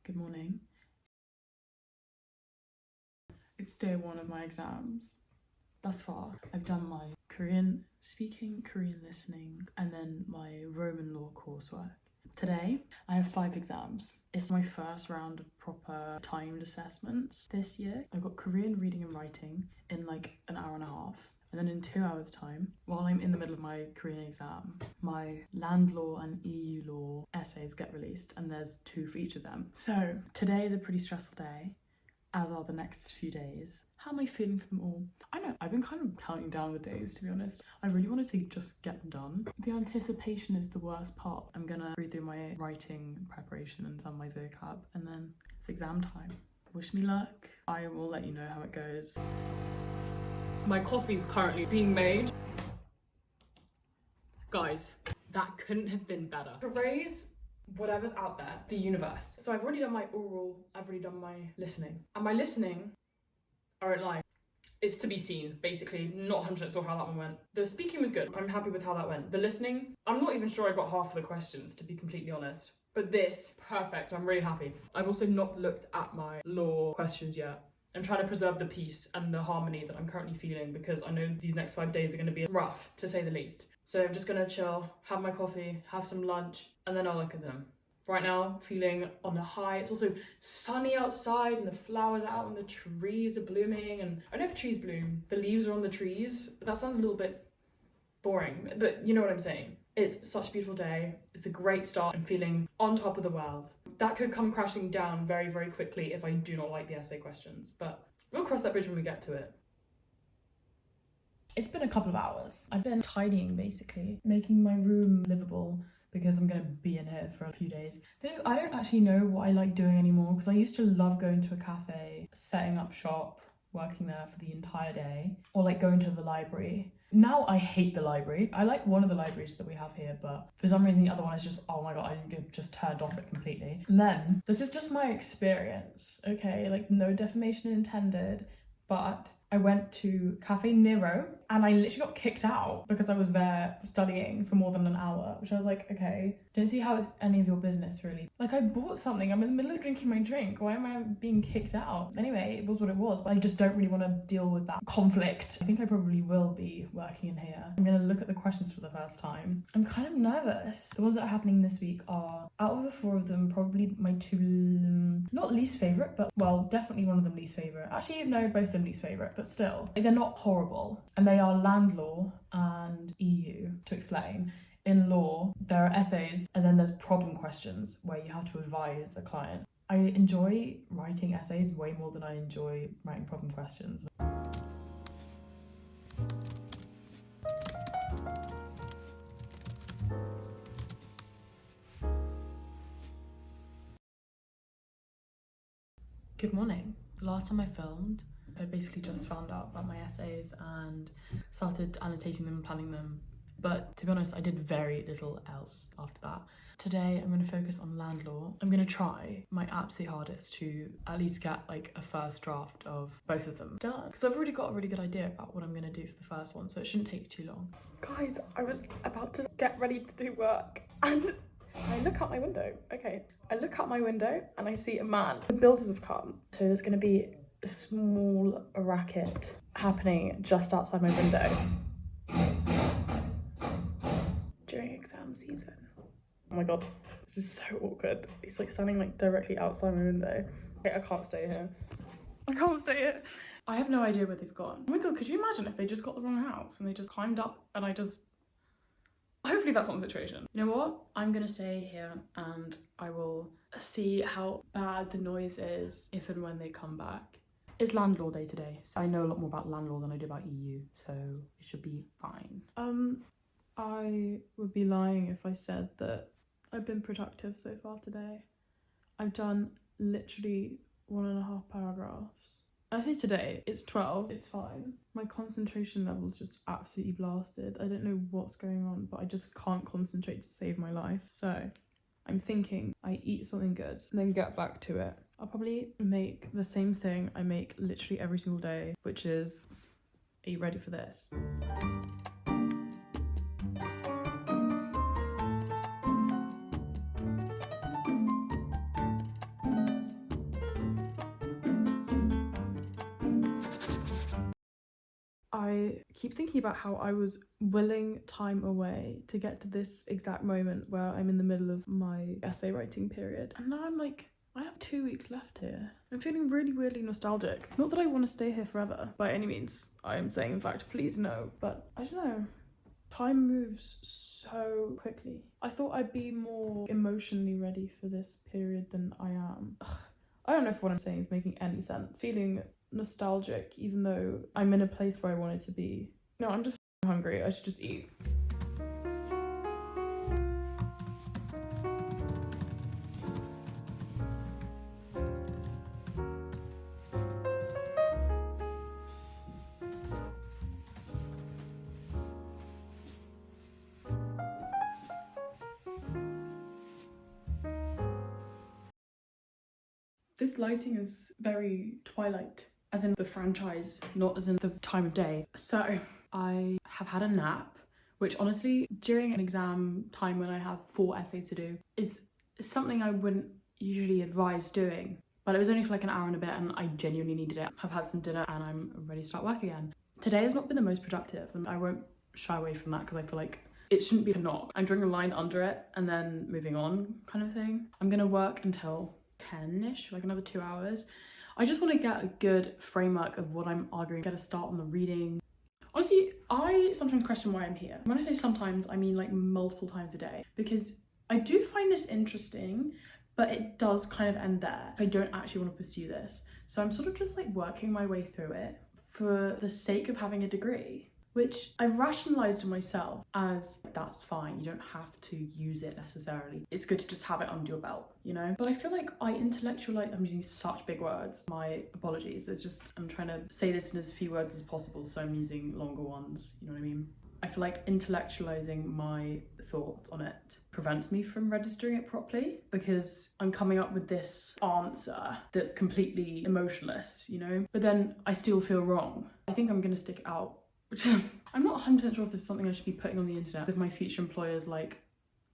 Good morning. It's day one of my exams. Thus far, I've done my Korean speaking, Korean listening, and then my Roman law coursework. Today, I have 5 exams. It's my first round of proper timed assessments this year. I've got Korean reading and writing in like an hour and a half. And then in 2 hours' time, while I'm in the middle of my Korean exam, my land law and EU law essays get released, and there's 2 for each of them. So today is a pretty stressful day, as are the next few days. How am I feeling for them all? I know, I've been kind of counting down the days, to be honest. I really wanted to just get them done. The anticipation is the worst part. I'm gonna read through my writing preparation and some of my vocab, and then it's exam time. Wish me luck. I will let you know how it goes. My coffee is currently being made. Guys, that couldn't have been better. To raise whatever's out there, the universe. So I've already done my oral, I've already done my listening. And my listening, I won't lie, is to be seen, basically. Not 100% sure how that one went. The speaking was good. I'm happy with how that went. The listening, I'm not even sure I got half of the questions, to be completely honest. But this, perfect. I'm really happy. I've also not looked at my law questions yet. I'm trying to preserve the peace and the harmony that I'm currently feeling, because I know these next 5 days are going to be rough, to say the least. So I'm just going to chill, have my coffee, have some lunch, and then I'll look at them. Right now, feeling on a high. It's also sunny outside and the flowers are out and the trees are blooming. And I don't know if trees bloom, the leaves are on the trees. That sounds a little bit boring, but you know what I'm saying. It's such a beautiful day. It's a great start. I'm feeling on top of the world. That could come crashing down very, very quickly if I do not like the essay questions, but we'll cross that bridge when we get to it. It's been a couple of hours. I've been tidying, basically, making my room livable, because I'm going to be in here for a few days. I don't actually know what I like doing anymore, because I used to love going to a cafe, setting up shop, working there for the entire day, or like going to the library. Now I hate the library. I like one of the libraries that we have here, but for some reason the other one is just, oh my god, I just turned off it completely. And then, this is just my experience, okay? Like, no defamation intended, but I went to Cafe Nero and I literally got kicked out because I was there studying for more than an hour, which I was like, okay, don't see how it's any of your business, really. Like, I bought something, I'm in the middle of drinking my drink, why am I being kicked out? Anyway, it was what it was, but I just don't really want to deal with that conflict. I think I probably will be working in here. I'm gonna look at the questions for the first time. I'm kind of nervous. The ones that are happening this week are, out of the 4 of them, probably my 2, not least favourite, but, well, definitely one of them least favourite. Actually, no, both of them least favourite, but still, they're not horrible. And they are land law and EU. To explain, in law, there are essays and then there's problem questions where you have to advise a client. I enjoy writing essays way more than I enjoy writing problem questions. Good morning. The last time I filmed, I basically just found out about my essays and started annotating them and planning them. But to be honest, I did very little else after that. Today, I'm going to focus on land law. I'm going to try my absolute hardest to at least get like a first draft of both of them done, because I've already got a really good idea about what I'm going to do for the first one, so it shouldn't take too long. Guys, I was about to get ready to do work and I look out my window. Okay, I look out my window and I see a man. The builders have come, so there's going to be a small racket happening just outside my window during exam season. Oh my god, this is so awkward. He's like standing like directly outside my window. Okay, I can't stay here. I can't stay here. I have no idea where they've gone. Oh my god, could you imagine if they just got the wrong house and they just climbed up and hopefully that's not the situation. You know what? I'm gonna stay here and I will see how bad the noise is if and when they come back. It's land law day today, so I know a lot more about land law than I do about EU, so it should be fine. I would be lying if I said that I've been productive so far today. I've done literally 1.5 paragraphs. I say today, it's 12, it's fine. My concentration level's just absolutely blasted. I don't know what's going on, but I just can't concentrate to save my life. So I'm thinking I eat something good and then get back to it. I'll probably make the same thing I make literally every single day, which is, are you ready for this? I keep thinking about how I was willing time away to get to this exact moment where I'm in the middle of my essay writing period. And now I'm like, I have 2 weeks left here. I'm feeling really weirdly nostalgic. Not that I want to stay here forever, by any means. I am saying, in fact, please no. But I don't know. Time moves so quickly. I thought I'd be more emotionally ready for this period than I am. Ugh. I don't know if what I'm saying is making any sense. Feeling nostalgic, even though I'm in a place where I wanted to be. No, I'm just hungry. I should just eat. This lighting is very Twilight, as in the franchise, not as in the time of day. So I have had a nap, which honestly, during an exam time when I have 4 essays to do, is something I wouldn't usually advise doing. But it was only for like an hour and a bit and I genuinely needed it. I've had some dinner and I'm ready to start work again. Today has not been the most productive and I won't shy away from that because I feel like it shouldn't be a knock. I'm drawing a line under it and then moving on kind of thing. I'm gonna work until 10-ish, like another 2 hours. I just want to get a good framework of what I'm arguing, get a start on the reading. Honestly, I sometimes question why I'm here. When I say sometimes, I mean like multiple times a day, because I do find this interesting, but it does kind of end there. I don't actually want to pursue this. So I'm sort of just like working my way through it for the sake of having a degree, which I've rationalized to myself as that's fine, you don't have to use it necessarily. It's good to just have it under your belt, you know? But I feel like I intellectualize, I'm using such big words, my apologies. It's just, I'm trying to say this in as few words as possible, so I'm using longer ones, you know what I mean? I feel like intellectualizing my thoughts on it prevents me from registering it properly because I'm coming up with this answer that's completely emotionless, you know? But then I still feel wrong. I think I'm gonna stick it out. I'm not 100% sure if this is something I should be putting on the internet. If my future employer's like,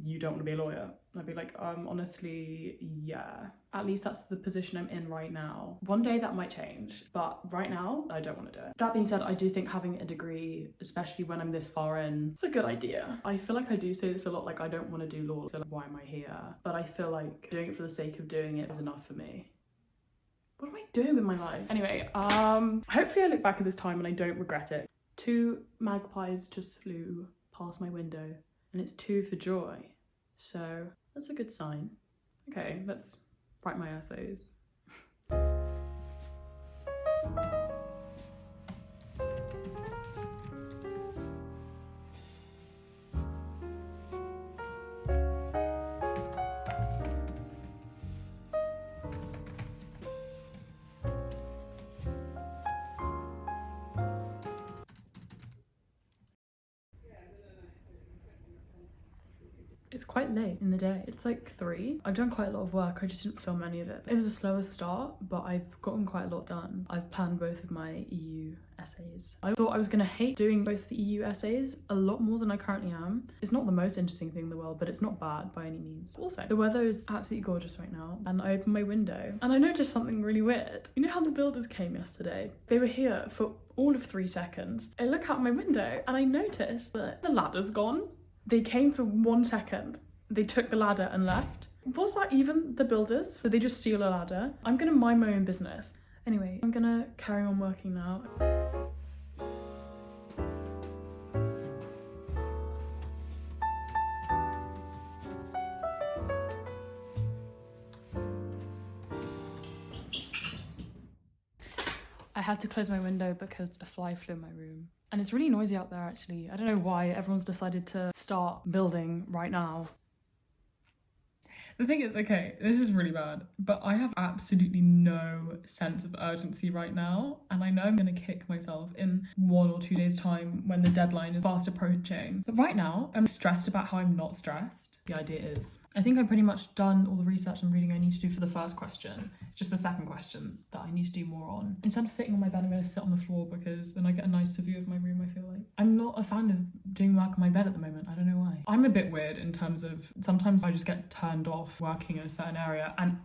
you don't want to be a lawyer, I'd be like, honestly, yeah. At least that's the position I'm in right now. One day that might change, but right now, I don't want to do it. That being said, I do think having a degree, especially when I'm this far in, it's a good idea. I feel like I do say this a lot, like I don't want to do law, so like, why am I here? But I feel like doing it for the sake of doing it is enough for me. What am I doing with my life? Anyway, hopefully I look back at this time and I don't regret it. 2 magpies just flew past my window and it's 2 for joy. So that's a good sign. Okay, let's write my essays. It's quite late in the day. It's like 3. I've done quite a lot of work, I just didn't film any of it. It was a slower start, but I've gotten quite a lot done. I've planned both of my EU essays. I thought I was gonna hate doing both the EU essays a lot more than I currently am. It's not the most interesting thing in the world, but it's not bad by any means. Also, the weather is absolutely gorgeous right now, and I opened my window, and I noticed something really weird. You know how the builders came yesterday? They were here for all of 3 seconds. I look out my window, and I noticed that the ladder's gone. They came for 1 second, they took the ladder and left. Was that even the builders? So they just steal a ladder? I'm gonna mind my own business. Anyway, I'm gonna carry on working now. I had to close my window because a fly flew in my room. And it's really noisy out there actually. I don't know why everyone's decided to start building right now. The thing is, okay, this is really bad, but I have absolutely no sense of urgency right now. And I know I'm gonna kick myself in 1 or 2 days' time when the deadline is fast approaching. But right now, I'm stressed about how I'm not stressed. The idea is, I think I've pretty much done all the research and reading I need to do for the first question. It's just the second question that I need to do more on. Instead of sitting on my bed, I'm gonna sit on the floor because then I get a nicer view of my room, I feel like. I'm not a fan of doing work on my bed at the moment, I don't know why. I'm a bit weird in terms of, sometimes I just get turned off working in a certain area, and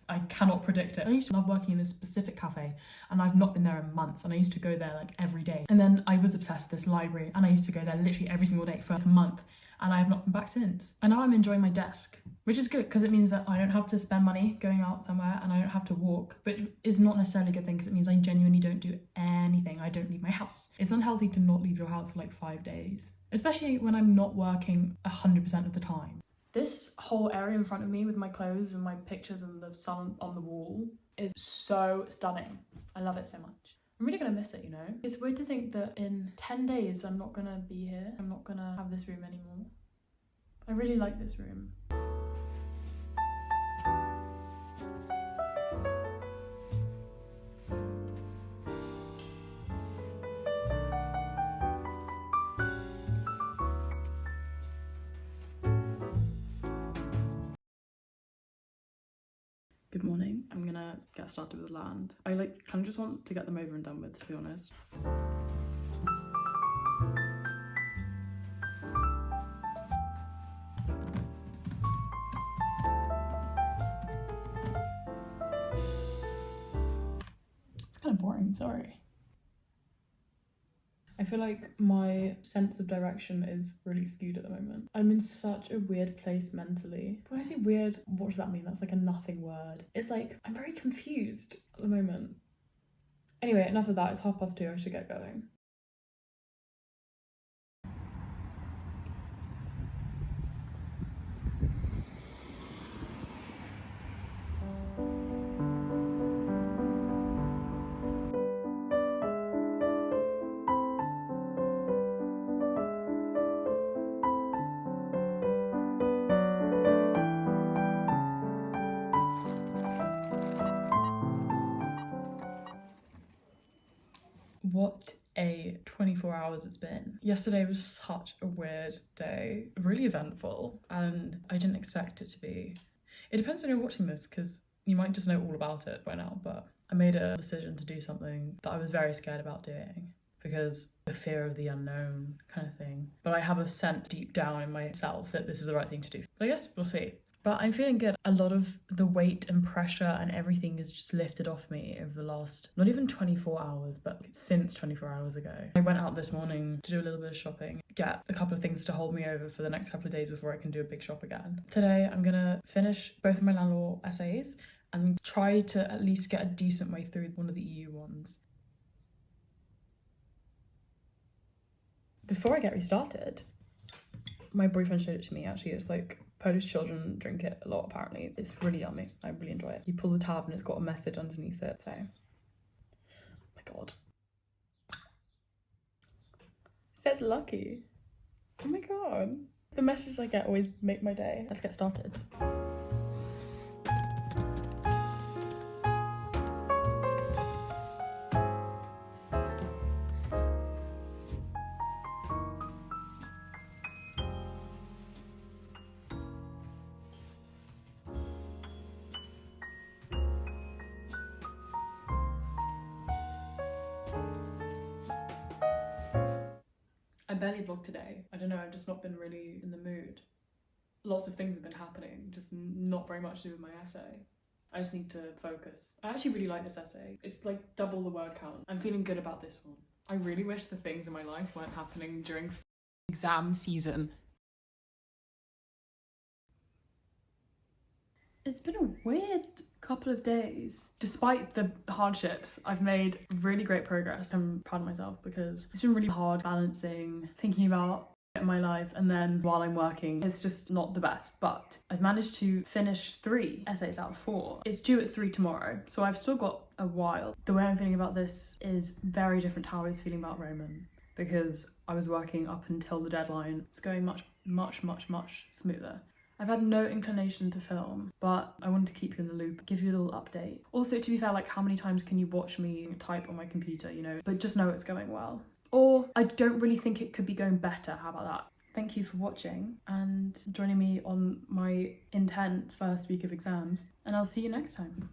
I cannot predict it. I used to love working in this specific cafe and I've not been there in months, and I used to go there like every day. And then I was obsessed with this library and I used to go there literally every single day for like a month, and I have not been back since. And now I'm enjoying my desk, which is good because it means that I don't have to spend money going out somewhere and I don't have to walk, but is not necessarily a good thing because it means I genuinely don't do anything. I don't leave my house. It's unhealthy to not leave your house for like 5 days, especially when I'm not working 100% of the time. This whole area in front of me with my clothes and my pictures and the sun on the wall is so stunning. I love it so much. I'm really gonna miss it, you know? It's weird to think that in 10 days I'm not gonna be here. I'm not gonna have this room anymore. I really like this room. Good morning. I'm gonna get started with land. I like kind of just want to get them over and done with, to be honest. It's kind of boring, sorry. I feel like my sense of direction is really skewed at the moment. I'm in such a weird place mentally. When I say weird, what does that mean? That's like a nothing word. It's like, I'm very confused at the moment. Anyway, enough of that. It's 2:30. I should get going. What a 24 hours it's been. Yesterday was such a weird day, really eventful, and I didn't expect it to be. It depends when you're watching this, because you might just know all about it by now, but I made a decision to do something that I was very scared about doing because the fear of the unknown kind of thing. But I have a sense deep down in myself that this is the right thing to do. But I guess we'll see. But I'm feeling good. A lot of the weight and pressure and everything is just lifted off me over the last, not even 24 hours, but since 24 hours ago. I went out this morning to do a little bit of shopping, get a couple of things to hold me over for the next couple of days before I can do a big shop again. Today, I'm gonna finish both of my landlord essays and try to at least get a decent way through one of the EU ones. Before I get restarted, my boyfriend showed it to me actually. It's like Polish children drink it a lot apparently. It's really yummy. I really enjoy it. You pull the tab and it's got a message underneath it, so. Oh my god. It says lucky. Oh my god. The messages I get always make my day. Let's get started. I barely vlogged today. I don't know, I've just not been really in the mood. Lots of things have been happening, just not very much to do with my essay. I just need to focus. I actually really like this essay. It's like double the word count. I'm feeling good about this one. I really wish the things in my life weren't happening during exam season. It's been a weird couple of days. Despite the hardships, I've made really great progress. I'm proud of myself because it's been really hard balancing, thinking about my life, and then while I'm working, it's just not the best. But I've managed to finish 3 essays out of 4. It's due at 3 tomorrow, so I've still got a while. The way I'm feeling about this is very different to how I was feeling about Roman, because I was working up until the deadline. It's going much smoother. I've had no inclination to film, but I wanted to keep you in the loop, give you a little update. Also, to be fair, like, how many times can you watch me type on my computer, you know? But just know it's going well. Or I don't really think it could be going better. How about that? Thank you for watching and joining me on my intense first week of exams, and I'll see you next time.